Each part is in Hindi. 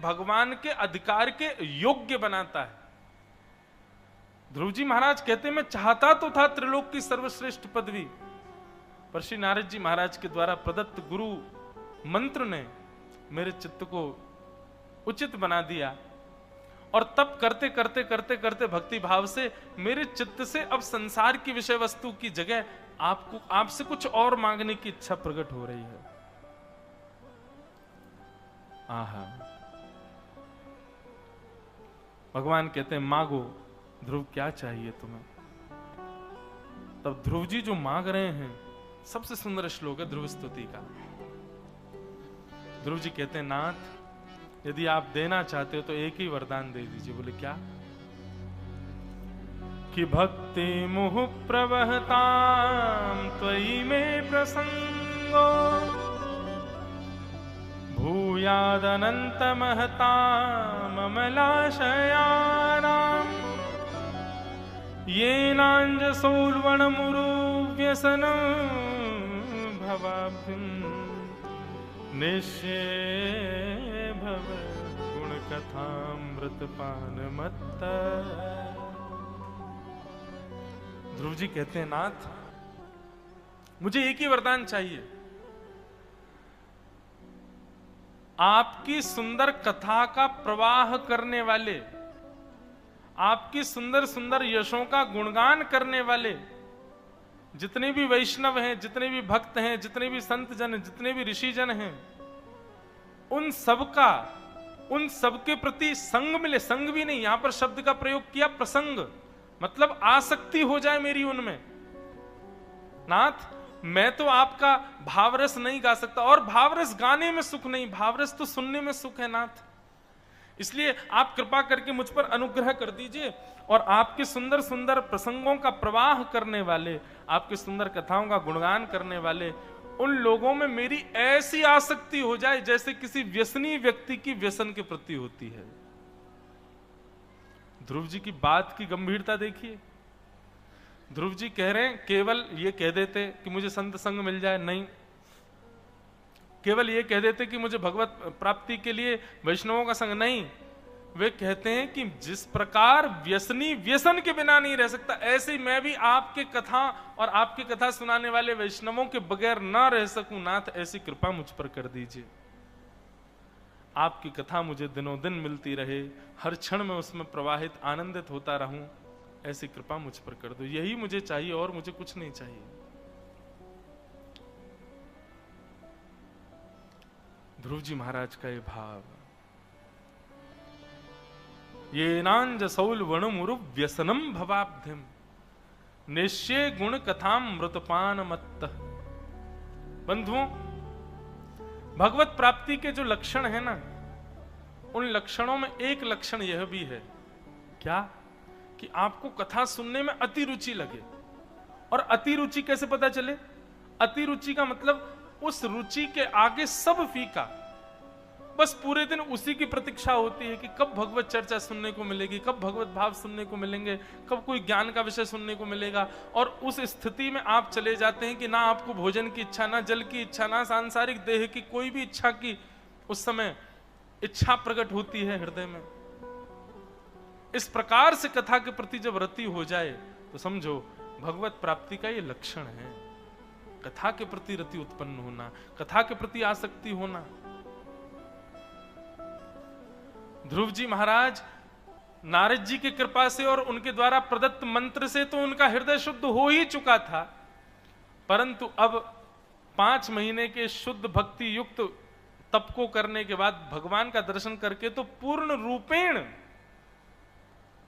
भगवान के अधिकार के योग्य बनाता है। ध्रुव जी महाराज कहते मैं चाहता तो था त्रिलोक की सर्वश्रेष्ठ पदवी, पर श्री नारद जी महाराज के द्वारा प्रदत्त गुरु मंत्र ने मेरे चित्त को उचित बना दिया, और तब करते करते करते करते भक्ति भाव से मेरे चित्त से अब संसार की विषय वस्तु की जगह आपसे कुछ और मांगने की इच्छा प्रकट हो रही है। आहा, भगवान कहते हैं मांगो ध्रुव, क्या चाहिए तुम्हें? तब ध्रुव जी जो मांग रहे हैं, सबसे सुंदर श्लोक है ध्रुव स्तुति का। ध्रुव जी कहते हैं नाथ, यदि आप देना चाहते हो तो एक ही वरदान दे दीजिए। बोले क्या? कि भक्ति मुह प्रवहताम त्वयि में प्रसंगो भूयादनंत महताम अमलाशयानाम येनांजसोर्वणमुरु व्यसनं भवाब्धिं निश्चय भव गुण कथामृत पान मत्त। ध्रुव जी कहते हैं नाथ, मुझे एक ही वरदान चाहिए, आपकी सुंदर कथा का प्रवाह करने वाले, आपकी सुंदर सुंदर यशों का गुणगान करने वाले जितने भी वैष्णव हैं, जितने भी भक्त हैं, जितने भी संत जन, जितने भी ऋषि जन हैं, उन सबके प्रति संग मिले। संग भी नहीं, यहां पर शब्द का प्रयोग किया प्रसंग, मतलब आसक्ति हो जाए मेरी उनमें। नाथ, मैं तो आपका भावरस नहीं गा सकता, और भावरस गाने में सुख नहीं, भावरस तो सुनने में सुख है नाथ। इसलिए आप कृपा करके मुझ पर अनुग्रह कर दीजिए, और आपके सुंदर सुंदर प्रसंगों का प्रवाह करने वाले, आपके सुंदर कथाओं का गुणगान करने वाले उन लोगों में मेरी ऐसी आसक्ति हो जाए जैसे किसी व्यसनी व्यक्ति की व्यसन के प्रति होती है। ध्रुव जी की बात की गंभीरता देखिए। ध्रुव जी कह रहे हैं केवल ये कह देते कि मुझे संत संग मिल जाए, नहीं, केवल ये कह देते कि मुझे भगवत प्राप्ति के लिए वैष्णवों का संग, नहीं, वे कहते हैं कि जिस प्रकार व्यसनी व्यसन के बिना नहीं रह सकता, ऐसे ही मैं भी आपके कथा और आपकी कथा सुनाने वाले वैष्णवों के बगैर ना रह सकूं। नाथ, ऐसी कृपा मुझ पर कर दीजिए, आपकी कथा मुझे दिनों दिन मिलती रहे, हर क्षण में उसमें प्रवाहित आनंदित होता रहूं, ऐसी कृपा मुझ पर कर दो। यही मुझे चाहिए, और मुझे कुछ नहीं चाहिए। ध्रुव जी महाराज का ये भाव, ये नांजसौल वणमुरु व्यसनम भवाब्धिम निश्चय गुण कथाम मृतपान मत्त। बंधुओं, भगवत प्राप्ति के जो लक्षण है ना, उन लक्षणों में एक लक्षण यह भी है, क्या? कि आपको कथा सुनने में अति रुचि लगे। और अति रुचि कैसे पता चले? अति रुचि का मतलब उस रुचि के आगे सब फीका, बस पूरे दिन उसी की प्रतीक्षा होती है कि कब भगवत चर्चा सुनने को मिलेगी, कब भगवत भाव सुनने को मिलेंगे, कब कोई ज्ञान का विषय सुनने को मिलेगा। और उस स्थिति में आप चले जाते हैं कि ना आपको भोजन की इच्छा, ना जल की इच्छा, ना सांसारिक देह की कोई भी इच्छा की उस समय इच्छा प्रकट होती है हृदय में। इस प्रकार से कथा के प्रति जब रति हो जाए तो समझो भगवत प्राप्ति का ये लक्षण है। कथा के प्रति रति उत्पन्न होना, कथा के प्रति आसक्ति होना। ध्रुव जी महाराज नारद जी की कृपा से और उनके द्वारा प्रदत्त मंत्र से तो उनका हृदय शुद्ध हो ही चुका था, परंतु अब 5 महीने के शुद्ध भक्ति युक्त तप को करने के बाद भगवान का दर्शन करके तो पूर्ण रूपेण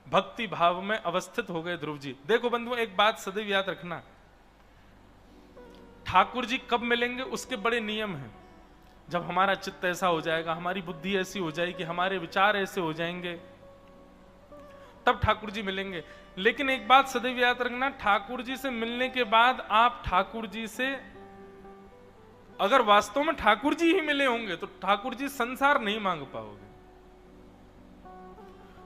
भक्ति भाव में अवस्थित हो गए ध्रुव जी। देखो बंधुओं, एक बात सदैव याद रखना, ठाकुर जी कब मिलेंगे उसके बड़े नियम हैं। जब हमारा चित्त ऐसा हो जाएगा, हमारी बुद्धि ऐसी हो जाएगी, हमारे विचार ऐसे हो जाएंगे, तब ठाकुर जी मिलेंगे। लेकिन एक बात सदैव याद रखना, ठाकुर जी से मिलने के बाद आप ठाकुर जी से अगर वास्तव में ठाकुर जी ही मिले होंगे तो ठाकुर जी संसार नहीं मांग पाओगे।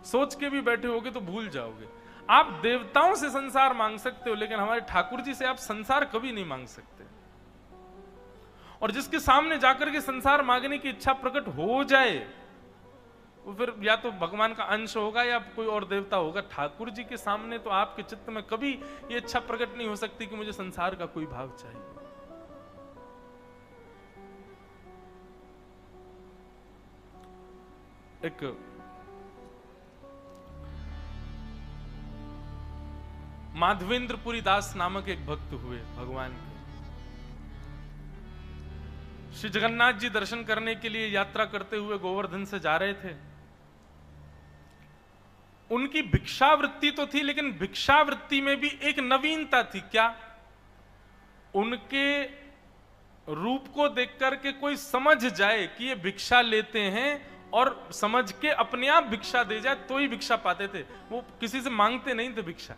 सोच के भी बैठे होगे तो भूल जाओगे। आप देवताओं से संसार मांग सकते हो, लेकिन हमारे ठाकुर जी से आप संसार कभी नहीं मांग सकते। और जिसके सामने जाकर के संसार मांगने की इच्छा प्रकट हो जाए वो फिर या तो भगवान का अंश होगा या कोई और देवता होगा। ठाकुर जी के सामने तो आपके चित्त में कभी ये इच्छा प्रकट नहीं हो सकती कि मुझे संसार का कोई भाव चाहिए। एक माधवेंद्रपुरी दास नामक एक भक्त हुए भगवान के। श्री जगन्नाथ जी दर्शन करने के लिए यात्रा करते हुए गोवर्धन से जा रहे थे। उनकी भिक्षावृत्ति तो थी, लेकिन भिक्षावृत्ति में भी एक नवीनता थी। क्या? उनके रूप को देख करके कोई समझ जाए कि ये भिक्षा लेते हैं और समझ के अपने आप भिक्षा दे जाए तो ही भिक्षा पाते थे। वो किसी से मांगते नहीं थे भिक्षा।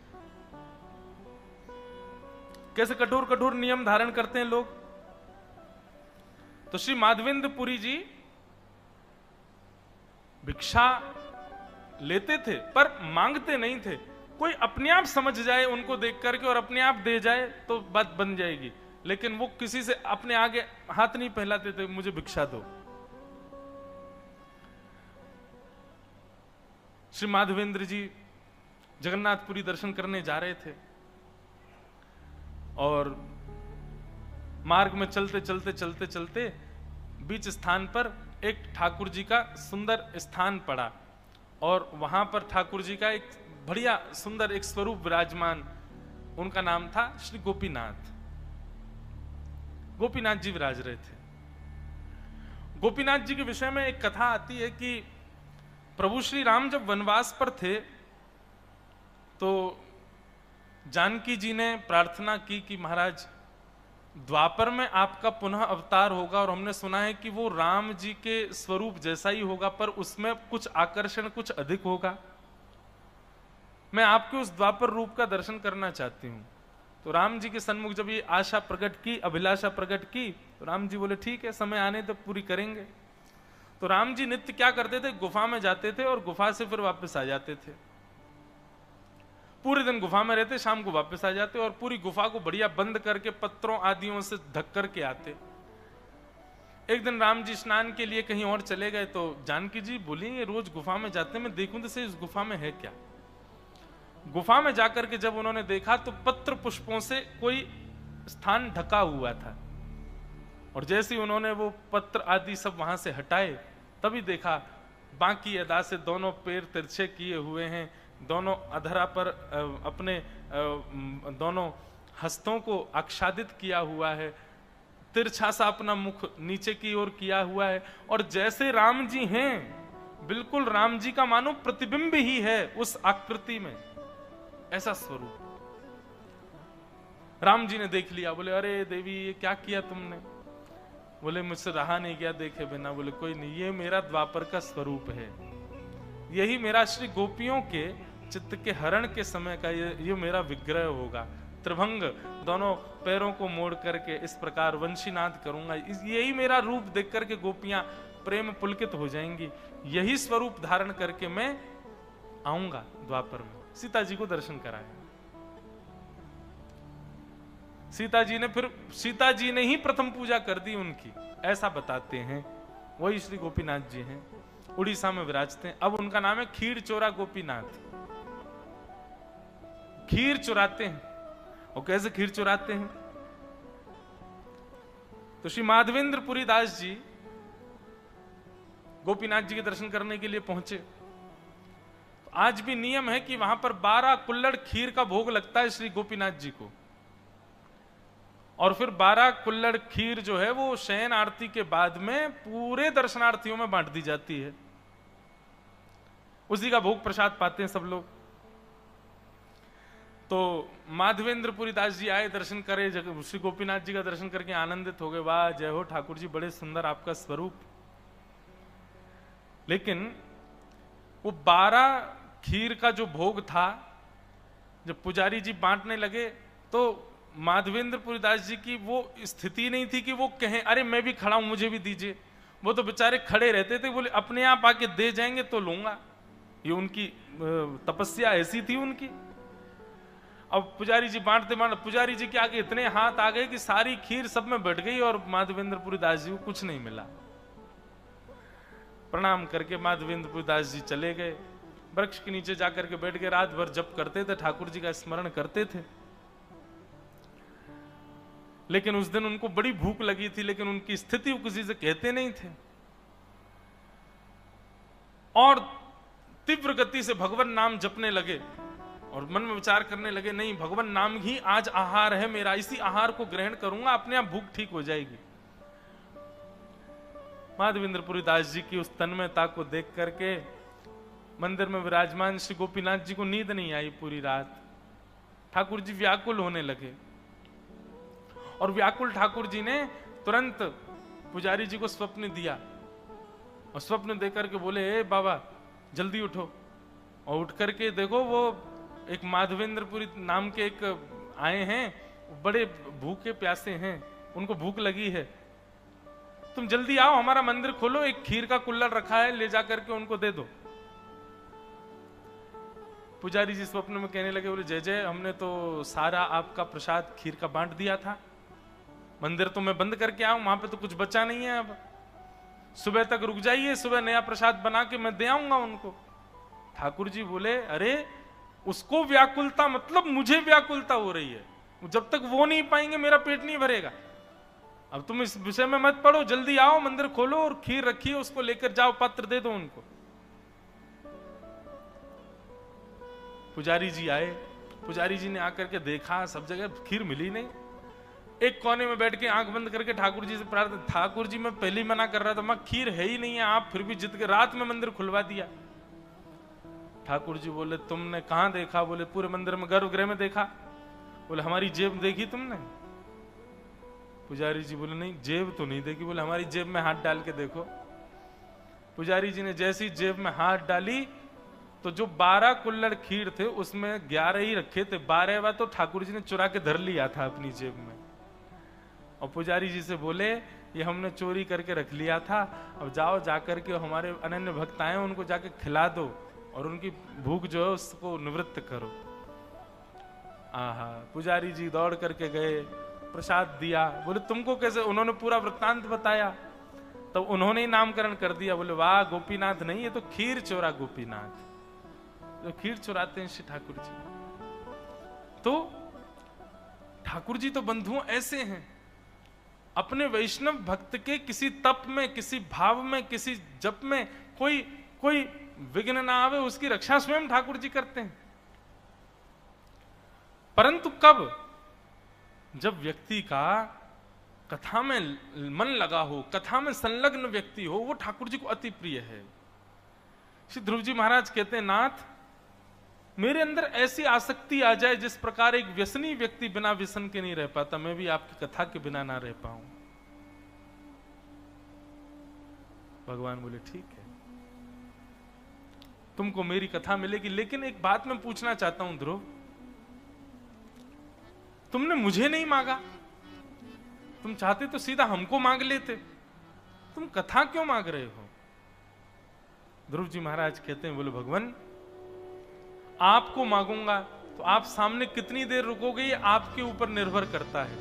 कैसे कठोर कठोर नियम धारण करते हैं लोग। तो श्री माधवेंद्रपुरी जी भिक्षा लेते थे पर मांगते नहीं थे। कोई अपने आप समझ जाए उनको देख करके और अपने आप दे जाए तो बात बन जाएगी, लेकिन वो किसी से अपने आगे हाथ नहीं फैलाते थे मुझे भिक्षा दो। श्री माधवेंद्र जी जगन्नाथपुरी दर्शन करने जा रहे थे और मार्ग में चलते चलते चलते चलते बीच स्थान पर एक ठाकुर जी का सुंदर स्थान पड़ा और वहां पर ठाकुर जी का एक बढ़िया सुंदर एक स्वरूप विराजमान। उनका नाम था श्री गोपीनाथ। गोपीनाथ जी विराज रहे थे। गोपीनाथ जी के विषय में एक कथा आती है कि प्रभु श्री राम जब वनवास पर थे तो जानकी जी ने प्रार्थना की कि महाराज द्वापर में आपका पुनः अवतार होगा और हमने सुना है कि वो राम जी के स्वरूप जैसा ही होगा पर उसमें कुछ आकर्षण कुछ अधिक होगा। मैं आपके उस द्वापर रूप का दर्शन करना चाहती हूं। तो राम जी के सन्मुख जब ये आशा प्रकट की, अभिलाषा प्रकट की, तो राम जी बोले ठीक है, समय आने तो पूरी करेंगे। तो राम जी नित्य क्या करते थे, गुफा में जाते थे और गुफा से फिर वापस आ जाते थे। पूरे दिन गुफा में रहते, शाम को वापस आ जाते और पूरी गुफा को बढ़िया बंद करके पत्रों आदियों से ढक करके आते। एक दिन राम जी स्नान के लिए कहीं और चले गए तो जानकी जी बोली ये रोज गुफा में जाते, मैं देखूं तो सही इस गुफा में है क्या। गुफा में जाकर के जब उन्होंने देखा तो पत्र पुष्पों से कोई स्थान ढका हुआ था और जैसे ही उन्होंने वो पत्र आदि सब वहां से हटाए तभी देखा बाकी अदा से दोनों पैर तिरछे किए हुए हैं, दोनों अधरा पर अपने दोनों हस्तों को आच्छादित किया हुआ है, तिरछा सा अपना मुख नीचे की ओर किया हुआ है और जैसे राम जी हैं बिल्कुल राम जी का मानो प्रतिबिंब ही है उस आकृति में, ऐसा स्वरूप। राम जी ने देख लिया, बोले अरे देवी ये क्या किया तुमने। बोले मुझसे रहा नहीं गया देखे बिना। बोले कोई नहीं, ये मेरा द्वापर का स्वरूप है, यही मेरा श्री गोपियों के चित्त के हरण के समय का ये मेरा विग्रह होगा। त्रिभंग दोनों पैरों को मोड़ करके इस प्रकार वंशीनाद करूंगा, यही मेरा रूप देख करके गोपियां प्रेम पुलकित हो जाएंगी। यही स्वरूप धारण करके मैं आऊंगा द्वापर में। सीता जी को दर्शन कराया। सीता जी ने ही प्रथम पूजा कर दी उनकी, ऐसा बताते हैं। वही श्री गोपीनाथ जी हैं, उड़ीसा में विराजते हैं। अब उनका नाम है खीर चोरा गोपीनाथ। खीर चुराते हैं। और कैसे खीर चुराते हैं? तो श्री माधवेंद्रपुरी दास जी गोपीनाथ जी के दर्शन करने के लिए पहुंचे। तो आज भी नियम है कि वहां पर 12 कुल्हड़ खीर का भोग लगता है श्री गोपीनाथ जी को और फिर 12 कुल्हड़ खीर जो है वो शयन आरती के बाद में पूरे दर्शनार्थियों में बांट दी जाती है। उसी का भोग प्रसाद पाते हैं सब लोग। तो माधवेंद्रपुरी दास जी आए, दर्शन करे, श्री गोपीनाथ जी का दर्शन करके आनंदित हो गए। वाह जय हो ठाकुर जी, बड़े सुंदर आपका स्वरूप। लेकिन वो 12 खीर का जो भोग था, जब पुजारी जी बांटने लगे तो माधवेंद्रपुरी दास जी की वो स्थिति नहीं थी कि वो कहें अरे मैं भी खड़ा हूं मुझे भी दीजिए। वो तो बेचारे खड़े रहते थे, बोले अपने आप आके दे जाएंगे तो लूंगा। ये उनकी तपस्या ऐसी थी उनकी। अब पुजारी जी बांटते पुजारी जी के आगे इतने हाथ आ गए कि सारी खीर सब में बैठ गई और माधवेंद्रपुरी दास जी को कुछ नहीं मिला। प्रणाम करके माधवेंद्र दास जी चले गए। वृक्ष के नीचे जाकर के बैठ के रात भर जप करते थे, ठाकुर जी का स्मरण करते थे। लेकिन उस दिन उनको बड़ी भूख लगी थी, लेकिन उनकी स्थिति वो किसी से कहते नहीं थे, और तीव्र गति से भगवान नाम जपने लगे और मन में विचार करने लगे, नहीं भगवान नाम ही आज आहार है मेरा, इसी आहार को ग्रहण करूंगा, अपने आप भूख ठीक हो जाएगी। माधवेंद्रपुरी दास जी की उस तन्मयता को देख करके मंदिर में विराजमान श्री गोपीनाथ जी को नींद नहीं आई पूरी रात। ठाकुर जी व्याकुल होने लगे और व्याकुल ठाकुर जी ने तुरंत पुजारी जी को स्वप्न दिया और स्वप्न देकर के बोले, ए बाबा जल्दी उठो, और उठ करके देखो वो एक माधवेंद्रपुरी नाम के एक आए हैं, बड़े भूखे प्यासे हैं, उनको भूख लगी है, तुम जल्दी आओ, हमारा मंदिर खोलो, एक खीर का कुल्हड़ रखा है, ले जाकर के उनको दे दो। पुजारी जी स्वप्न में कहने लगे, बोले जय जय, हमने तो सारा आपका प्रसाद खीर का बांट दिया था, मंदिर तो मैं बंद करके आऊं, वहां पे तो कुछ बचा नहीं है, अब सुबह तक रुक जाइए, सुबह नया प्रसाद बना के मैं दे आऊंगा उनको। ठाकुर जी बोले, अरे उसको व्याकुलता मतलब मुझे व्याकुलता हो रही है, जब तक वो नहीं पाएंगे मेरा पेट नहीं भरेगा, अब तुम इस विषय में मत पढ़ो, जल्दी आओ, मंदिर खोलो और खीर रखिए, उसको लेकर जाओ, पात्र दे दो उनको। पुजारी जी आए, पुजारी जी ने आकर के देखा, सब जगह खीर मिली नहीं। एक कोने में बैठ के आंख बंद करके ठाकुर जी से प्रार्थना, ठाकुर जी मैं पहले ही मना कर रहा था, मैं खीर है ही नहीं है, आप फिर भी जिद के रात में मंदिर खुलवा दिया। ठाकुर जी बोले, तुमने कहां देखा? बोले पूरे मंदिर में, गर्भगृह में देखा। बोले हमारी जेब देखी तुमने? पुजारी जी बोले नहीं, जेब तो नहीं देखी। बोले हमारी जेब में हाथ डाल के देखो। पुजारी जी ने जैसी जेब में हाथ डाली तो जो 12 कुल्हड़ खीर थे उसमें 11 ही रखे थे, 12वां तो ठाकुर जी ने चुरा के धर लिया था अपनी जेब में। और पुजारी जी से बोले, ये हमने चोरी करके रख लिया था, अब जाओ जाकर के हमारे अनन्य भक्त आए, उनको जाके खिला दो और उनकी भूख जो है उसको निवृत्त करो। आहा, पुजारी जी दौड़ करके गए, प्रसाद दिया। बोले तुमको कैसे? उन्होंने पूरा वृत्तांत बताया, तो उन्होंने ही नामकरण कर दिया। बोले वाह, गोपीनाथ नहीं, ये तो खीर चोरा गोपीनाथ, जो खीर चुराते हैं श्री ठाकुर जी। तो ठाकुर जी तो बंधुओं ऐसे हैं, अपने वैष्णव भक्त के किसी तप में, किसी भाव में, किसी जप में कोई विघ्न ना आवे, उसकी रक्षा स्वयं ठाकुर जी करते हैं। परंतु कब? जब व्यक्ति का कथा में मन लगा हो, कथा में संलग्न व्यक्ति हो, वो ठाकुर जी को अति प्रिय है। श्री ध्रुव जी महाराज कहते हैं, नाथ मेरे अंदर ऐसी आसक्ति आ जाए जिस प्रकार एक व्यसनी व्यक्ति बिना व्यसन के नहीं रह पाता, मैं भी आपकी कथा के बिना ना रह पाऊं। भगवान बोले ठीक है, तुमको मेरी कथा मिलेगी, लेकिन एक बात मैं पूछना चाहता हूं ध्रुव, तुमने मुझे नहीं मांगा, तुम चाहते तो सीधा हमको मांग लेते, तुम कथा क्यों मांग रहे हो? ध्रुव जी महाराज कहते हैं, बोले भगवान आपको मांगूंगा तो आप सामने कितनी देर रुकोगे ये आपके ऊपर निर्भर करता है,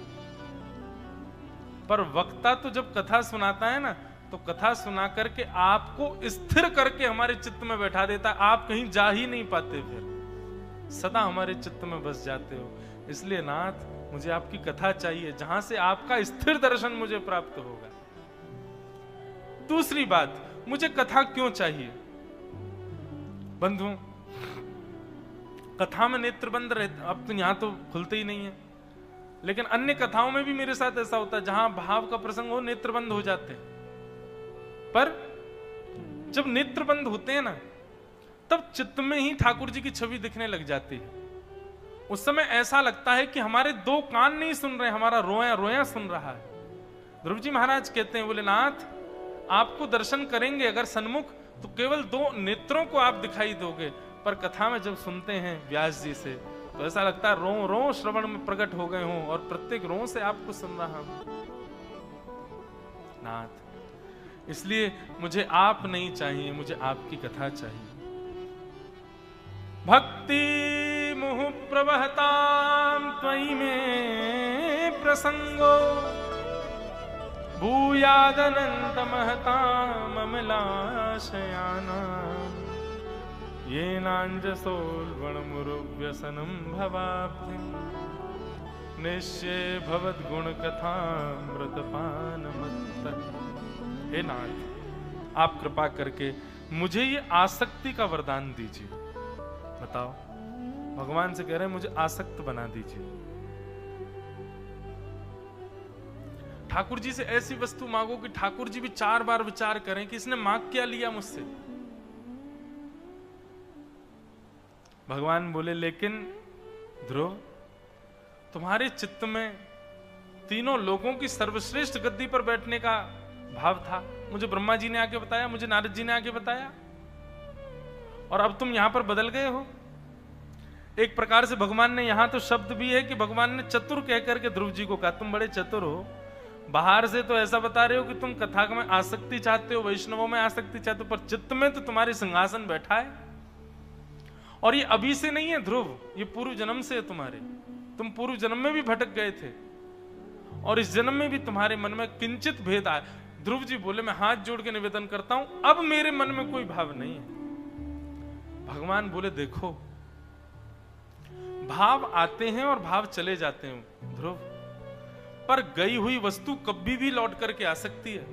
पर वक्ता तो जब कथा सुनाता है ना, तो कथा सुना करके आपको स्थिर करके हमारे चित्त में बैठा देता है, आप कहीं जा ही नहीं पाते, फिर सदा हमारे चित्त में बस जाते हो। इसलिए नाथ मुझे आपकी कथा चाहिए, जहां से आपका स्थिर दर्शन मुझे प्राप्त होगा। दूसरी बात, मुझे कथा क्यों चाहिए? बंधुओं, कथा में नेत्रबंध रहता, अब तो यहां तो खुलते ही नहीं है, लेकिन अन्य कथाओं में भी मेरे साथ ऐसा होता है, जहां भाव का प्रसंग हो नेत्रबंध हो जाते हैं। पर जब नेत्रबंध होते हैं ना, तब चित्त में ही ठाकुर जी की छवि दिखने लग जाती है। उस समय ऐसा लगता है कि हमारे 2 कान नहीं सुन रहे, हमारा रोया रोया सुन रहा है। ध्रुव जी महाराज कहते हैं, बोले नाथ आपको दर्शन करेंगे अगर सन्मुख, तो केवल 2 नेत्रों को आप दिखाई दोगे, पर कथा में जब सुनते हैं व्यास जी से, तो ऐसा लगता है रो रो श्रवण में प्रकट हो गए हों और प्रत्येक रो से आपको सुन रहा हूं। नाथ इसलिए मुझे आप नहीं चाहिए, मुझे आपकी कथा चाहिए। भक्ति मुह प्रवहताम त्वयि में प्रसंगो, भूयादनंत महताम अमलाशयाना ये नांजसोल्बणमुरुव्यसनं भवाब्धिं निश्चय भवद गुण कथामृतपानमत्त। हे नाथ, आप कृपा करके मुझे ये आसक्ति का वरदान दीजिए। बताओ, भगवान से कह रहे हैं मुझे आसक्त बना दीजिए। ठाकुर जी से ऐसी वस्तु मांगो कि ठाकुर जी भी 4 बार विचार करें कि इसने मांग क्या लिया मुझसे। भगवान बोले, लेकिन ध्रुव, तुम्हारे चित्त में तीनों लोगों की सर्वश्रेष्ठ गद्दी पर बैठने का भाव था। मुझे ब्रह्मा जी ने आके बताया, मुझे नारद जी ने आके बताया, और अब तुम यहां पर बदल गए हो। एक प्रकार से भगवान ने यहां तो शब्द भी है कि भगवान ने चतुर कहकर के ध्रुव जी को कहा, तुम बड़े चतुर हो। बाहर से तो ऐसा बता रहे हो कि तुम कथा में आसक्ति चाहते हो, वैष्णवों में आसक्ति चाहते हो, पर चित्त में तो तुम्हारे सिंहासन बैठा है। और ये अभी से नहीं है ध्रुव, ये पूर्व जन्म से है तुम्हारे। तुम पूर्व जन्म में भी भटक गए थे और इस जन्म में भी तुम्हारे मन में किंचित भेद आया। ध्रुव जी बोले, मैं हाथ जोड़ के निवेदन करता हूं, अब मेरे मन में कोई भाव नहीं है। भगवान बोले, देखो, भाव आते हैं और भाव चले जाते हैं ध्रुव, पर गई हुई वस्तु कभी भी लौट करके आ सकती है।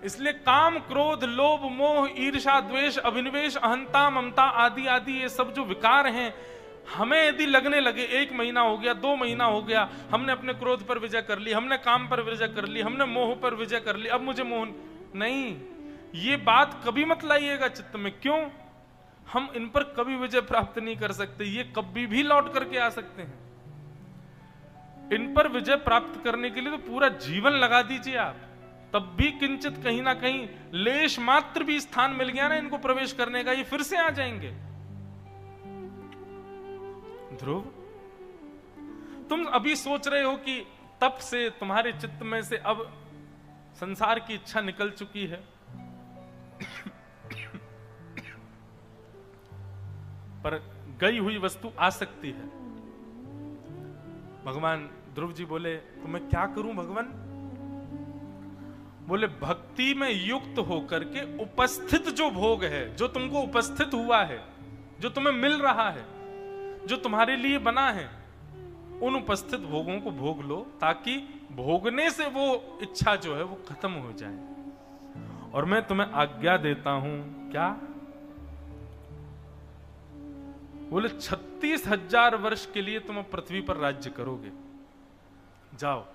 इसलिए काम, क्रोध, लोभ, मोह, ईर्ष्या, द्वेष, अभिनिवेश, अहंता, ममता आदि आदि ये सब जो विकार हैं, हमें यदि लगने लगे 1 महीना हो गया, 2 महीना हो गया, हमने अपने क्रोध पर विजय कर ली, हमने काम पर विजय कर ली, हमने मोह पर विजय कर ली, अब मुझे मोह नहीं, ये बात कभी मत लाइएगा चित्त में। क्यों? हम इन पर कभी विजय प्राप्त नहीं कर सकते, ये कभी भी लौट करके आ सकते हैं। इन पर विजय प्राप्त करने के लिए तो पूरा जीवन लगा दीजिए आप, तब भी किंचित कहीं ना कहीं लेश मात्र भी स्थान मिल गया ना इनको प्रवेश करने का, ये फिर से आ जाएंगे। ध्रुव, तुम अभी सोच रहे हो कि तब से तुम्हारे चित्त में से अब संसार की इच्छा निकल चुकी है, पर गई हुई वस्तु आ सकती है। भगवान ध्रुव जी बोले, तो मैं क्या करूं भगवान? बोले, भक्ति में युक्त होकर के उपस्थित जो भोग है, जो तुमको उपस्थित हुआ है, जो तुम्हें मिल रहा है, जो तुम्हारे लिए बना है, उन उपस्थित भोगों को भोग लो, ताकि भोगने से वो इच्छा जो है वो खत्म हो जाए। और मैं तुम्हें आज्ञा देता हूं, क्या? बोले, 36,000 वर्ष के लिए तुम पृथ्वी पर राज्य करोगे। जाओ,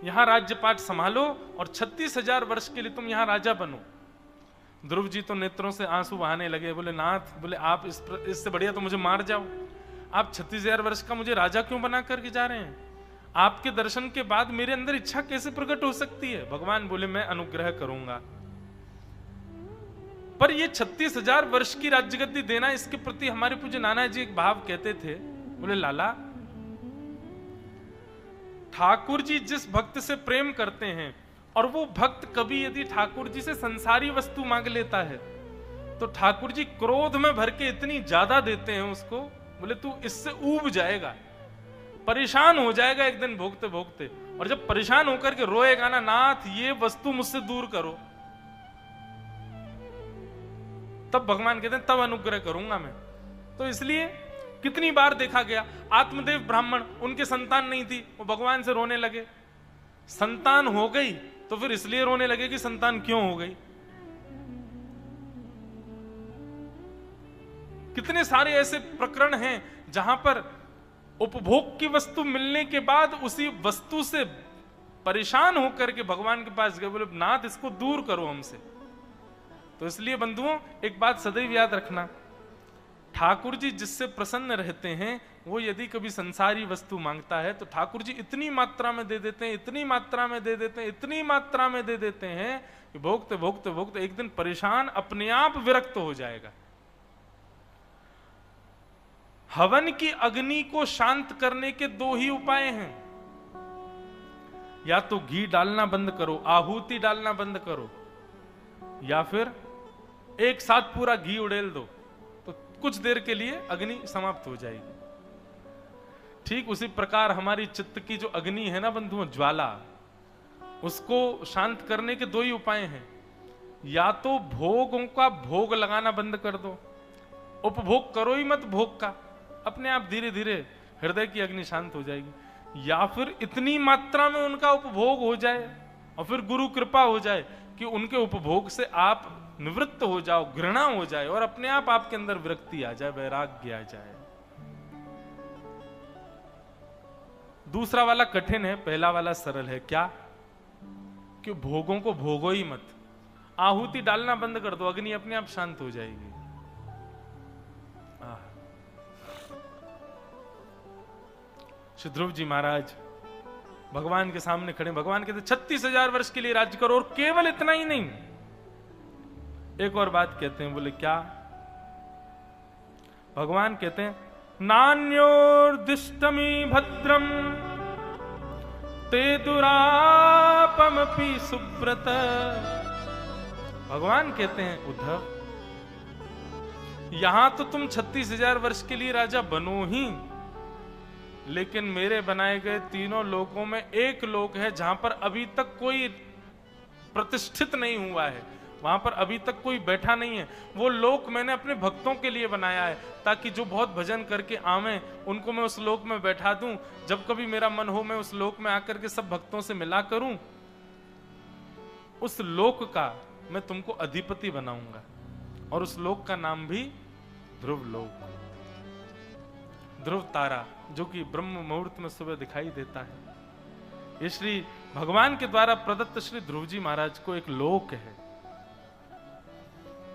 यहां राज्यपाट संभालो और 36,000 वर्ष के लिए तुम यहां राजा बनो। ध्रुव जी तो नेत्रों से आंसू बहाने लगे। बोले, नाथ, बोले आप इससे बढ़िया तो मुझे मार जाओ। आप 36,000 वर्ष का मुझे राजा क्यों बना करके जा रहे हैं? आपके दर्शन के बाद मेरे अंदर इच्छा कैसे प्रकट हो सकती है? भगवान बोले, मैं अनुग्रह करूंगा, पर ये 36,000 वर्ष की राज्यगद्दी देना, इसके प्रति हमारे पूज्य नाना जी एक भाव कहते थे। बोले, लाला, ठाकुर जी जिस भक्त से प्रेम करते हैं और वो भक्त कभी यदि ठाकुर जी से संसारी वस्तु मांग लेता है तो ठाकुर जी क्रोध में भर के इतनी ज्यादा देते हैं उसको, बोले तू इससे ऊब जाएगा, परेशान हो जाएगा एक दिन भोगते भोगते, और जब परेशान होकर के रोएगा ना, नाथ ये वस्तु मुझसे दूर करो, तब भगवान कहते हैं तब अनुग्रह करूंगा मैं। तो इसलिए कितनी बार देखा गया, आत्मदेव ब्राह्मण, उनके संतान नहीं थी, वो भगवान से रोने लगे। संतान हो गई तो फिर इसलिए रोने लगे कि संतान क्यों हो गई। कितने सारे ऐसे प्रकरण हैं जहां पर उपभोग की वस्तु मिलने के बाद उसी वस्तु से परेशान होकर के भगवान के पास गए, बोले नाथ इसको दूर करो हमसे। तो इसलिए बंधुओं, एक बात सदैव याद रखना, ठाकुर जी जिससे प्रसन्न रहते हैं वो यदि कभी संसारी वस्तु मांगता है तो ठाकुर जी इतनी मात्रा में दे देते हैं, इतनी मात्रा में दे देते हैं, इतनी मात्रा में दे देते हैं कि भोगते भोगते भोगते एक दिन परेशान अपने आप विरक्त हो जाएगा। हवन की अग्नि को शांत करने के 2 ही उपाय हैं, या तो घी डालना बंद करो, आहुति डालना बंद करो, या फिर एक साथ पूरा घी उड़ेल दो, तो कुछ देर के लिए अग्नि समाप्त हो जाएगी। ठीक उसी प्रकार हमारी चित्त की जो अग्नि है ना बंधुओं, ज्वाला, उसको शांत करने के दो ही उपाय हैं, या तो भोगों का भोग लगाना बंद कर दो, उपभोग करो ही मत भोग का, अपने आप धीरे धीरे हृदय की अग्नि शांत हो जाएगी, या फिर इतनी मात्रा में उनका उपभोग हो जाए और फिर गुरु कृपा हो जाए कि उनके उपभोग से आप निवृत्त हो जाओ, घृणा हो जाए और अपने आप आपके अंदर विरक्ति आ जाए, वैराग्य आ जाए। दूसरा वाला कठिन है, पहला वाला सरल है। क्या? कि भोगों को भोगो ही मत, आहुति डालना बंद कर दो, अग्नि अपने आप शांत हो जाएगी। श्री ध्रुव जी महाराज भगवान के सामने खड़े, भगवान कहते 36,000 वर्ष के लिए राज्य करो, और केवल इतना ही नहीं, एक और बात कहते हैं। बोले क्या? भगवान कहते हैं नान्योर्दिष्टमी भद्रम ते दुरापमपि सुव्रत। भगवान कहते हैं उद्धव, यहां तो तुम 36,000 वर्ष के लिए राजा बनो ही, लेकिन मेरे बनाए गए तीनों लोकों में एक लोक है जहां पर अभी तक कोई प्रतिष्ठित नहीं हुआ है, वहां पर अभी तक कोई बैठा नहीं है। वो लोक मैंने अपने भक्तों के लिए बनाया है, ताकि जो बहुत भजन करके आवे उनको मैं उस लोक में बैठा दूं। जब कभी मेरा मन हो मैं उस लोक में आकर के सब भक्तों से मिला करूं। उस लोक का मैं तुमको अधिपति बनाऊंगा, और उस लोक का नाम भी ध्रुव लोक, ध्रुव तारा, जो कि ब्रह्म मुहूर्त में सुबह दिखाई देता है। ये श्री भगवान के द्वारा प्रदत्त श्री ध्रुव जी महाराज को एक लोक है।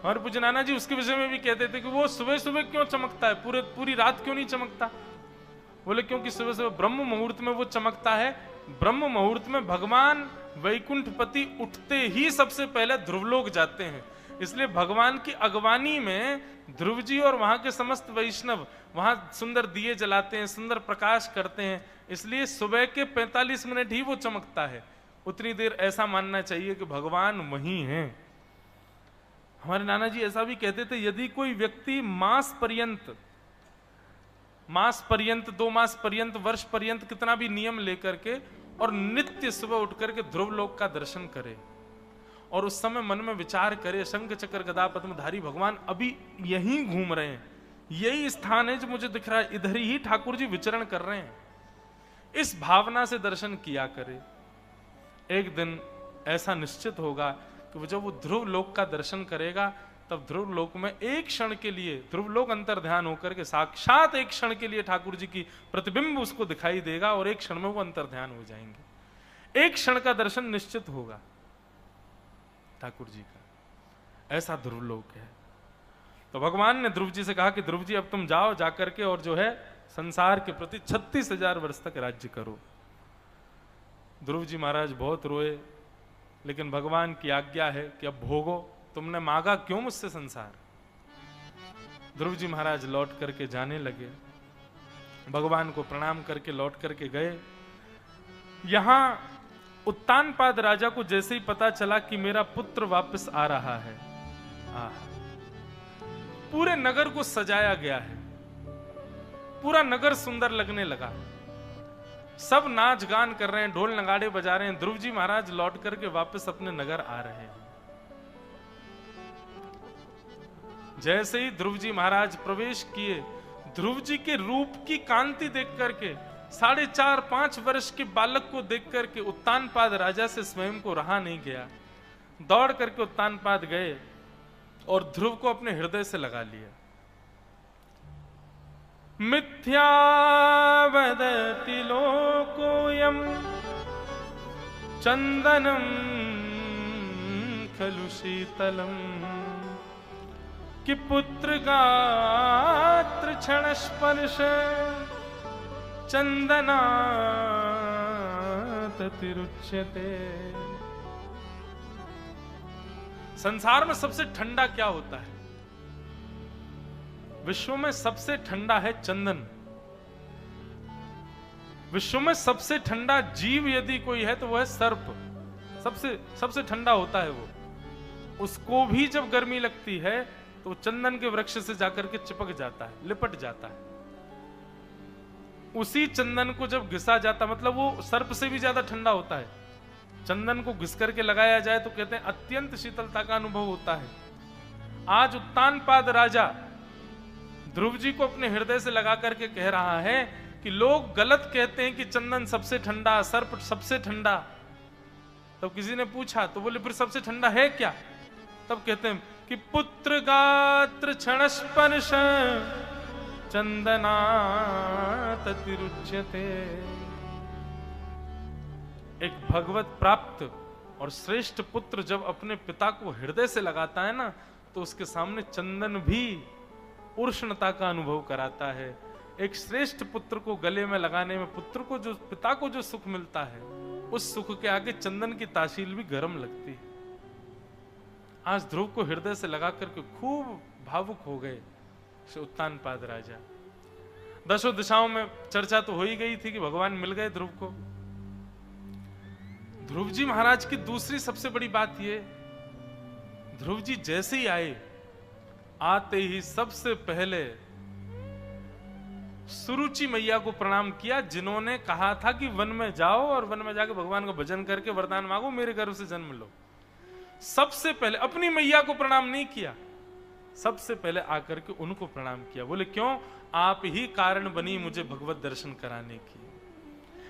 हमारे पूज्य नाना जी उसके विषय में भी कहते थे कि वो सुबह सुबह क्यों चमकता है, पूरी रात क्यों नहीं चमकता? बोले क्योंकि सुबह सुबह ब्रह्म मुहूर्त में वो चमकता है। ब्रह्म मुहूर्त में भगवान वैकुंठपति उठते ही सबसे पहले ध्रुवलोक जाते हैं, इसलिए भगवान की अगवानी में ध्रुव जी और वहां के समस्त वैष्णव वहां सुंदर दिए जलाते हैं, सुंदर प्रकाश करते हैं, इसलिए सुबह के 45 मिनट ही वो चमकता है। उतनी देर ऐसा मानना चाहिए कि भगवान वहीं हैं। हमारे नाना जी ऐसा भी कहते थे, यदि कोई व्यक्ति मास पर्यंत 2 मास पर्यंत, वर्ष पर्यंत कितना भी नियम लेकर के और नित्य सुबह उठ करके ध्रुव लोक का दर्शन करे, और उस समय मन में विचार करे शंख चक्र गदा पद्मधारी भगवान अभी यहीं घूम रहे हैं, यही स्थान है जो मुझे दिख रहा है, इधर ही ठाकुर जी विचरण कर रहे हैं, इस भावना से दर्शन किया करे। एक दिन ऐसा निश्चित होगा कि जब वो ध्रुव लोक का दर्शन करेगा, तब ध्रुव लोक में एक क्षण के लिए ध्रुव लोक अंतर ध्यान होकर के साक्षात एक क्षण के लिए ठाकुर जी की प्रतिबिंब उसको दिखाई देगा, और एक क्षण में वो अंतर ध्यान हो जाएंगे। एक क्षण का दर्शन निश्चित होगा ठाकुर जी का, ऐसा ध्रुव लोक है। तो भगवान ने ध्रुव जी से कहा कि ध्रुव जी अब तुम जाओ, जाकर के और जो है संसार के प्रति 36,000 वर्ष तक राज्य करो। ध्रुव जी महाराज बहुत रोए, लेकिन भगवान की आज्ञा है कि अब भोगो, तुमने मांगा क्यों मुझसे संसार। ध्रुव जी महाराज लौट करके जाने लगे, भगवान को प्रणाम करके लौट करके गए। यहां उत्तानपाद राजा को जैसे ही पता चला कि मेरा पुत्र वापस आ रहा है, पूरे नगर को सजाया गया है, पूरा नगर सुंदर लगने लगा, सब नाच गान कर रहे हैं, ढोल नगाड़े बजा रहे हैं। ध्रुव जी महाराज लौट करके वापस अपने नगर आ रहे हैं। जैसे ही ध्रुव जी महाराज प्रवेश किए, ध्रुव जी के रूप की कांति देख करके 4.5-5 वर्ष के बालक को देख करके उत्तानपाद राजा से स्वयं को रहा नहीं गया, दौड़ करके उत्तानपाद गए और ध्रुव को अपने हृदय से लगा लिया। मिथ्या वदति लोकोऽयं चंदनम खलु शीतलम कि पुत्र गात्र क्षण स्पर्श चंदनात् तिरुच्यते। संसार में सबसे ठंडा क्या होता है? विश्व में सबसे ठंडा है चंदन। विश्व में सबसे ठंडा जीव यदि कोई है तो वह है सर्प। सबसे ठंडा होता है वो। उसको भी जब गर्मी लगती है तो चंदन के वृक्ष से जाकर के चिपक जाता है, लिपट जाता है। उसी चंदन को जब घिसा जाता, मतलब वो सर्प से भी ज्यादा ठंडा होता है। चंदन को घिस करके लगाया जाए तो कहते हैं अत्यंत शीतलता का अनुभव होता है। आज उत्तानपाद राजा ध्रुव जी को अपने हृदय से लगा करके कह रहा है कि लोग गलत कहते हैं कि चंदन सबसे ठंडा, सर्प सबसे ठंडा। तब किसी ने पूछा तो बोले फिर सबसे ठंडा है क्या? तब कहते हैं कि पुत्र गात्र क्षण स्पर्श चंदनात् अतिरुच्यते। एक भगवत प्राप्त और श्रेष्ठ पुत्र जब अपने पिता को हृदय से लगाता है ना, तो उसके सामने चंदन भी उष्णता का अनुभव कराता है। एक श्रेष्ठ पुत्र को गले में लगाने में पुत्र को जो, पिता को जो सुख मिलता है, उस सुख के आगे चंदन की तासील भी गर्म लगती है। आज ध्रुव को हृदय से लगा करके खूब भावुक हो गए श्री उत्तानपाद राजा। दसों दिशाओं में चर्चा तो हो ही गई थी कि भगवान मिल गए ध्रुव को। ध्रुव जी महाराज की दूसरी सबसे बड़ी बात ये, ध्रुव जी जैसे ही आए, आते ही सबसे पहले सुरुचि मैया को प्रणाम किया, जिन्होंने कहा था कि वन में जाओ और वन में जाकर भगवान का भजन करके वरदान मांगो, मेरे गर्भ से जन्म लो। सबसे पहले अपनी मैया को प्रणाम नहीं किया, सबसे पहले आकर के उनको प्रणाम किया। बोले क्यों? आप ही कारण बनी मुझे भगवत दर्शन कराने की।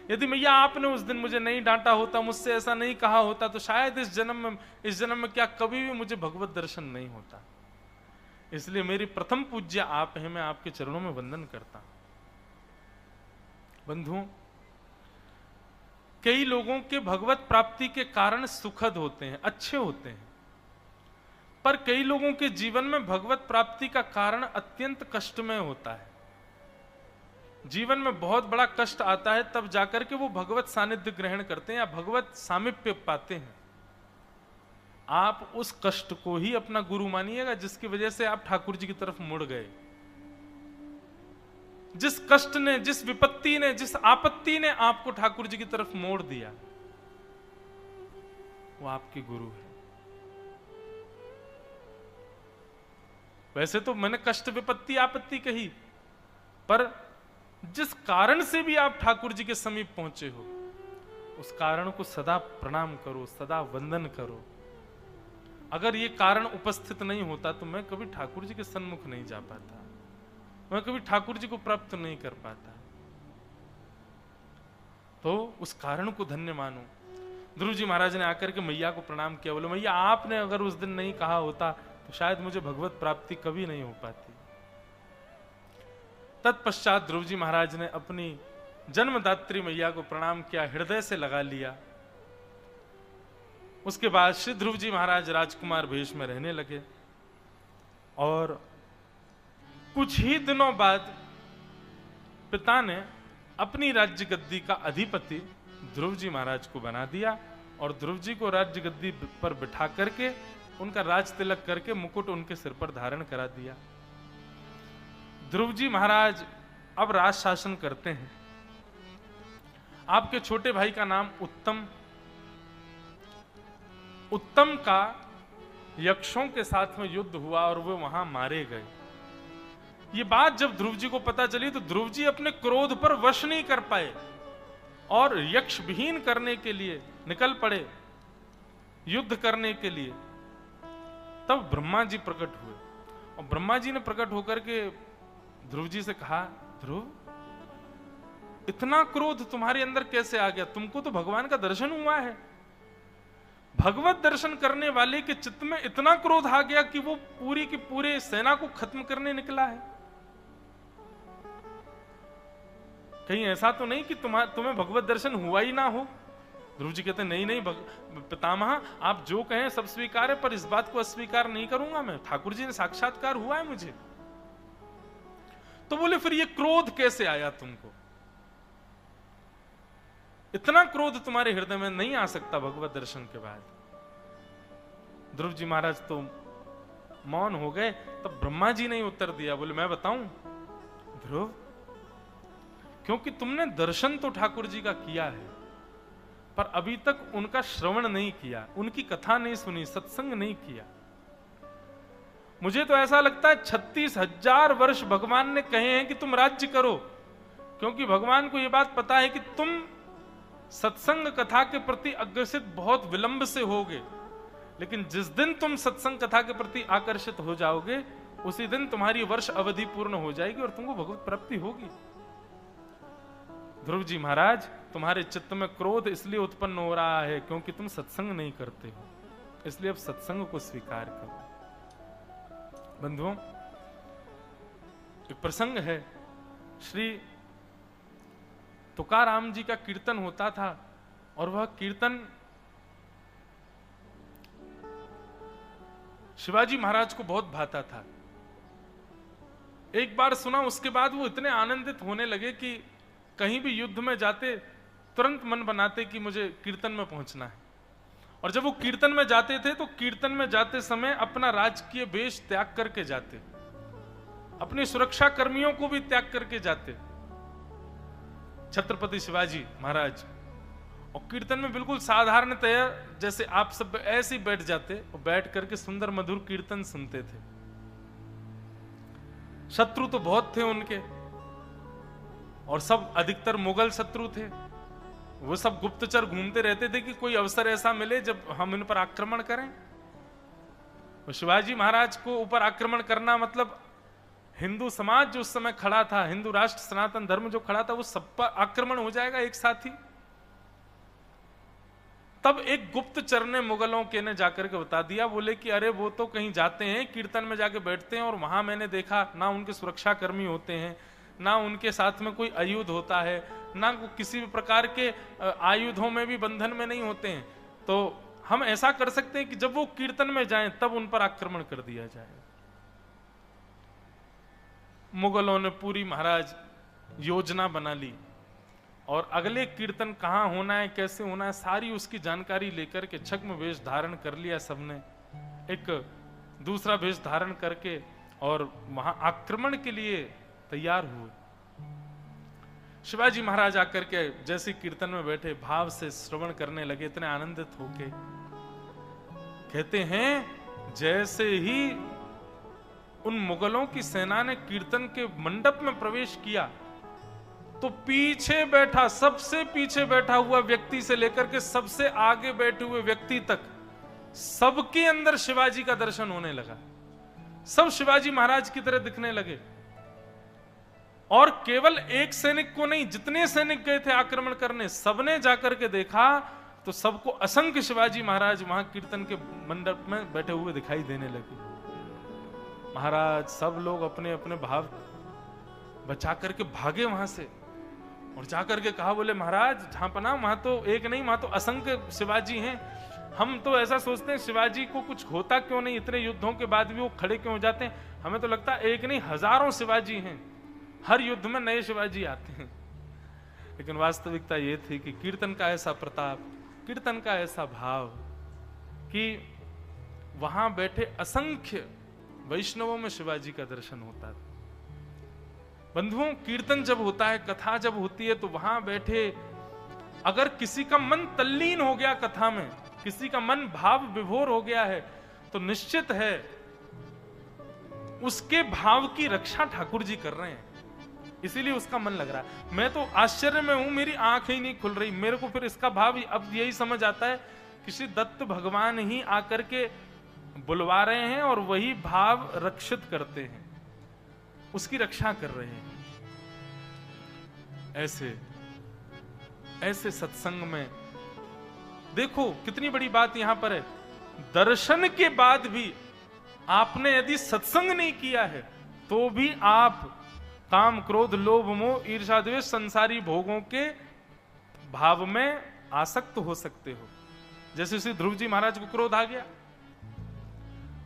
यदि मैया आपने उस दिन मुझे नहीं डांटा होता, मुझसे ऐसा नहीं कहा होता, तो शायद इस जन्म में क्या कभी भी मुझे भगवत दर्शन नहीं होता। इसलिए मेरी प्रथम पूज्य आप हैं, मैं आपके चरणों में वंदन करता हूं। बंधुओं, कई लोगों के भगवत प्राप्ति के कारण सुखद होते हैं, अच्छे होते हैं, पर कई लोगों के जीवन में भगवत प्राप्ति का कारण अत्यंत कष्टमय होता है। जीवन में बहुत बड़ा कष्ट आता है, तब जाकर के वो भगवत सानिध्य ग्रहण करते हैं या भगवत सामीप्य पाते हैं। आप उस कष्ट को ही अपना गुरु मानिएगा जिसकी वजह से आप ठाकुर जी की तरफ मुड़ गए। जिस कष्ट ने, जिस विपत्ति ने, जिस आपत्ति ने आपको ठाकुर जी की तरफ मोड़ दिया, वो आपके गुरु है। वैसे तो मैंने कष्ट, विपत्ति, आपत्ति कही, पर जिस कारण से भी आप ठाकुर जी के समीप पहुंचे हो, उस कारण को सदा प्रणाम करो, सदा वंदन करो। अगर ये कारण उपस्थित नहीं होता तो मैं कभी ठाकुर जी के सन्मुख नहीं जा पाता, मैं कभी ठाकुर जी को प्राप्त नहीं कर पाता। तो उस कारण को धन्य मानो। ध्रुव जी महाराज ने आकर के मैया को प्रणाम किया। बोले मैया आपने अगर उस दिन नहीं कहा होता तो शायद मुझे भगवत प्राप्ति कभी नहीं हो पाती। तत्पश्चात ध्रुव जी महाराज ने अपनी जन्मदात्री मैया को प्रणाम किया, हृदय से लगा लिया। उसके बाद श्री ध्रुव जी महाराज राजकुमार भेष में रहने लगे और कुछ ही दिनों बाद पिता ने अपनी राज्य गद्दी का अधिपति ध्रुव जी महाराज को बना दिया और ध्रुव जी को राज्य गद्दी पर बिठा करके उनका राज तिलक करके मुकुट उनके सिर पर धारण करा दिया। ध्रुव जी महाराज अब राज शासन करते हैं। आपके छोटे भाई का नाम उत्तम। उत्तम का यक्षों के साथ में युद्ध हुआ और वो वहां मारे गए। ये बात जब ध्रुव जी को पता चली तो ध्रुव जी अपने क्रोध पर वश नहीं कर पाए और यक्ष विहीन करने के लिए निकल पड़े, युद्ध करने के लिए। तब ब्रह्मा जी प्रकट हुए और ब्रह्मा जी ने प्रकट होकर के ध्रुव जी से कहा, ध्रुव इतना क्रोध तुम्हारे अंदर कैसे आ गया? तुमको तो भगवान का दर्शन हुआ है। भगवत दर्शन करने वाले के चित्त में इतना क्रोध आ गया कि वो पूरी की पूरे सेना को खत्म करने निकला है। कहीं ऐसा तो नहीं कि तुम्हें भगवत दर्शन हुआ ही ना हो? ध्रुव जी कहते नहीं नहीं पितामह, आप जो कहें सब स्वीकार है, पर इस बात को अस्वीकार नहीं करूंगा मैं। ठाकुर जी ने साक्षात्कार हुआ है मुझे। तो बोले फिर ये क्रोध कैसे आया तुमको? इतना क्रोध तुम्हारे हृदय में नहीं आ सकता भगवत दर्शन के बाद। ध्रुव जी महाराज तो मौन हो गए। तब ब्रह्मा जी ने उत्तर दिया, बोले मैं बताऊं ध्रुव, क्योंकि तुमने दर्शन तो ठाकुर जी का किया है पर अभी तक उनका श्रवण नहीं किया, उनकी कथा नहीं सुनी, सत्संग नहीं किया। मुझे तो ऐसा लगता है 36,000 वर्ष भगवान ने कहे हैं कि तुम राज्य करो, क्योंकि भगवान को यह बात पता है कि तुम सत्संग कथा के प्रति अग्रसित बहुत विलंब से होगे, लेकिन जिस दिन तुम सत्संग कथा के प्रति आकर्षित हो जाओगे उसी दिन तुम्हारी वर्ष अवधि पूर्ण हो जाएगी और तुमको भगवत प्राप्ति होगी। ध्रुव जी महाराज, तुम्हारे चित्त में क्रोध इसलिए उत्पन्न हो रहा है क्योंकि तुम सत्संग नहीं करते हो, इसलिए अब सत्संग को स्वीकार करो। बंधुओं, एक प्रसंग है, श्री तुकाराम जी का कीर्तन होता था और वह कीर्तन शिवाजी महाराज को बहुत भाता था। एक बार सुना, उसके बाद वो इतने आनंदित होने लगे कि कहीं भी युद्ध में जाते तुरंत मन बनाते कि मुझे कीर्तन में पहुंचना है। और जब वो कीर्तन में जाते थे तो कीर्तन में जाते समय अपना राजकीय वेश त्याग करके जाते, अपने सुरक्षा कर्मियों को भी त्याग करके जाते, छत्रपति शिवाजी महाराज। और कीर्तन में बिल्कुल साधारणतया जैसे आप सब ऐसे ही बैठ जाते और बैठ करके सुंदर मधुर कीर्तन सुनते थे। शत्रु तो बहुत थे उनके, और सब अधिकतर मुगल शत्रु थे। वो सब गुप्तचर घूमते रहते थे कि कोई अवसर ऐसा मिले जब हम इन पर आक्रमण करें। तो शिवाजी महाराज को ऊपर आक्रमण करना मतलब हिंदू समाज जो उस समय खड़ा था, हिंदू राष्ट्र सनातन धर्म जो खड़ा था, वो सब पर आक्रमण हो जाएगा एक साथ ही। तब एक गुप्तचर ने मुगलों के ने जाकर के बता दिया, बोले कि अरे वो तो कहीं जाते हैं, कीर्तन में जाके बैठते हैं और वहां मैंने देखा ना उनके सुरक्षा कर्मी होते हैं, ना उनके साथ में कोई आयुध होता है, ना किसी भी प्रकार के आयुधों में भी बंधन में नहीं होते हैं। तो हम ऐसा कर सकते हैं कि जब वो कीर्तन में जाएं तब उन पर आक्रमण कर दिया जाए। मुगलों ने पूरी महाराज योजना बना ली और अगले कीर्तन कहां होना है, कैसे होना है, सारी उसकी जानकारी लेकर के छद्म वेश धारण कर लिया सबने, एक दूसरा वेश धारण करके और वहां आक्रमण के लिए तैयार हुए। शिवाजी महाराज आकर के जैसे कीर्तन में बैठे भाव से श्रवण करने लगे, इतने आनंदित होके कहते हैं जैसे ही उन मुगलों की सेना ने कीर्तन के मंडप में प्रवेश किया तो पीछे बैठा, सबसे पीछे बैठा हुआ व्यक्ति से लेकर के सबसे आगे बैठे हुए व्यक्ति तक सबके अंदर शिवाजी का दर्शन होने लगा। सब शिवाजी महाराज की तरह दिखने लगे। और केवल एक सैनिक को नहीं, जितने सैनिक गए थे आक्रमण करने, सबने जाकर के देखा तो सबको असंख्य शिवाजी महाराज वहां कीर्तन के मंडप में बैठे हुए दिखाई देने लगे। महाराज सब लोग अपने अपने भाव बचा करके भागे वहां से और जाकर के कहा, बोले महाराज झांपना, वहां तो एक नहीं, वहां तो असंख्य शिवाजी हैं। हम तो ऐसा सोचते हैं शिवाजी को कुछ होता क्यों नहीं, इतने युद्धों के बाद भी वो खड़े क्यों हो जाते हैं। हमें तो लगता है एक नहीं हजारों शिवाजी हैं, हर युद्ध में नए शिवाजी आते हैं। लेकिन वास्तविकता ये थी कि कीर्तन का ऐसा प्रताप, कीर्तन का ऐसा भाव कि वहां बैठे असंख्य वैष्णवों में शिवाजी का दर्शन होता था। बंधुओं, कीर्तन जब होता है, कथा जब होती है, तो वहां बैठे अगर किसी का मन तल्लीन हो गया कथा में, किसी का मन भाव विभोर हो गया है, तो निश्चित है उसके भाव की रक्षा ठाकुर जी कर रहे हैं, इसीलिए उसका मन लग रहा है। मैं तो आश्चर्य में हूं, मेरी आंख ही नहीं खुल रही। मेरे को फिर इसका भाव अब यही समझ आता है कि श्री दत्त भगवान ही आकर के बुलवा रहे हैं और वही भाव रक्षित करते हैं, उसकी रक्षा कर रहे हैं। ऐसे ऐसे सत्संग में देखो कितनी बड़ी बात यहां पर है, दर्शन के बाद भी आपने यदि सत्संग नहीं किया है तो भी आप काम क्रोध लोभ मोह ईर्ष्या द्वेष संसारी भोगों के भाव में आसक्त हो सकते हो। जैसे श्री ध्रुव जी महाराज को क्रोध आ गया,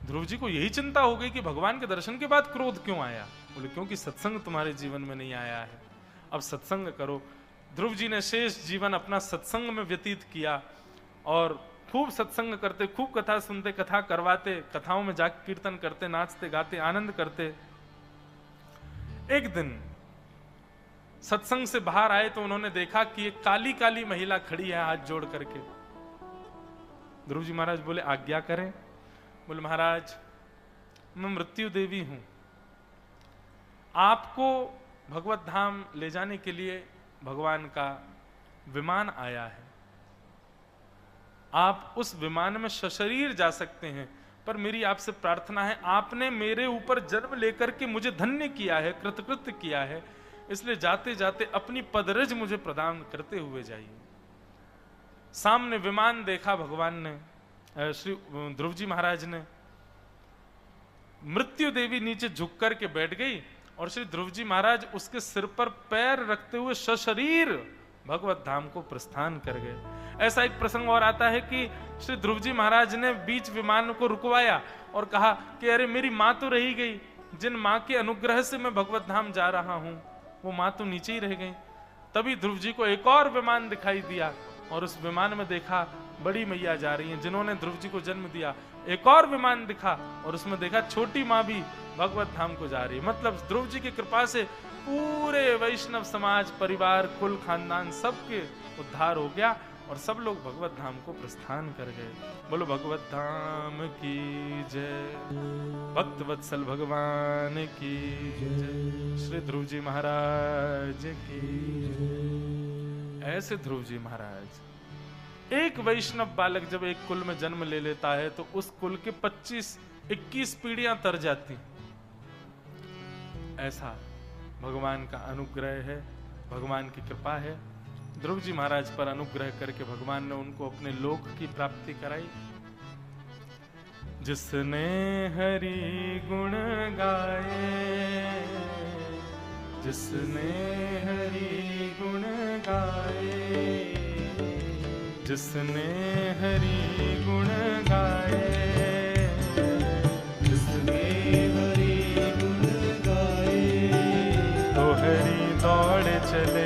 ध्रुव जी को यही चिंता हो गई कि भगवान के दर्शन के बाद क्रोध क्यों आया। बोले क्योंकि सत्संग तुम्हारे जीवन में नहीं आया है, अब सत्संग करो। ध्रुव जी ने शेष जीवन अपना सत्संग में व्यतीत किया और खूब सत्संग करते, खूब कथा सुनते, कथा करवाते, कथाओं में जाकर कीर्तन करते, नाचते गाते, आनंद करते। एक दिन सत्संग से बाहर आए तो उन्होंने देखा कि एक काली काली महिला खड़ी है हाथ जोड़ करके। ध्रुव जी महाराज बोले आज्ञा करें। बोले महाराज मैं मृत्यु देवी हूं, आपको भगवत धाम ले जाने के लिए भगवान का विमान आया है, आप उस विमान में सशरीर जा सकते हैं, पर मेरी आपसे प्रार्थना है, आपने मेरे ऊपर जन्म लेकर के मुझे धन्य किया है, कृतकृत्य किया है, इसलिए जाते जाते अपनी पदरज मुझे प्रदान करते हुए जाइए। सामने विमान देखा भगवान ने, श्री ध्रुव जी महाराज ने। मृत्यु देवी नीचे झुक करके बैठ गई और श्री ध्रुव जी महाराज उसके सिर पर पैर रखते हुए सशरीर भगवत धाम को प्रस्थान कर गए। ऐसा एक प्रसंग और आता है कि श्री ध्रुव जी महाराज ने बीच विमान को रुकवाया और कहा कि अरे मेरी माँ तो रही गई, जिन माँ के अनुग्रह से मैं भगवत धाम जा रहा हूं वो माँ तो नीचे ही रह गई। तभी ध्रुव जी को एक और विमान दिखाई दिया और उस विमान में देखा बड़ी मैया जा रही हैं जिन्होंने ध्रुव जी को जन्म दिया। एक और विमान दिखा और उसमें देखा छोटी माँ भी भगवत धाम को जा रही है। मतलब ध्रुव जी की कृपा से पूरे वैष्णव समाज, परिवार, कुल, खानदान सबके उद्धार हो गया और सब लोग भगवत धाम को प्रस्थान कर गए। बोलो भगवत धाम की जय, भक्त वत्सल भगवान की जय, श्री ध्रुव जी महाराज की जय। ऐसे ध्रुव जी महाराज, एक वैष्णव बालक जब एक कुल में जन्म ले लेता है तो उस कुल के 25-21 पीढ़ियां तर जाती। ऐसा भगवान का अनुग्रह है, भगवान की कृपा है। ध्रुव जी महाराज पर अनुग्रह करके भगवान ने उनको अपने लोक की प्राप्ति कराई। जिसने हरि गुण गाए, जिसने हरि गुण गाए, जिसने हरि गुण गाए, जिसने हरि गुण गाए, तो हरि दौड़ चले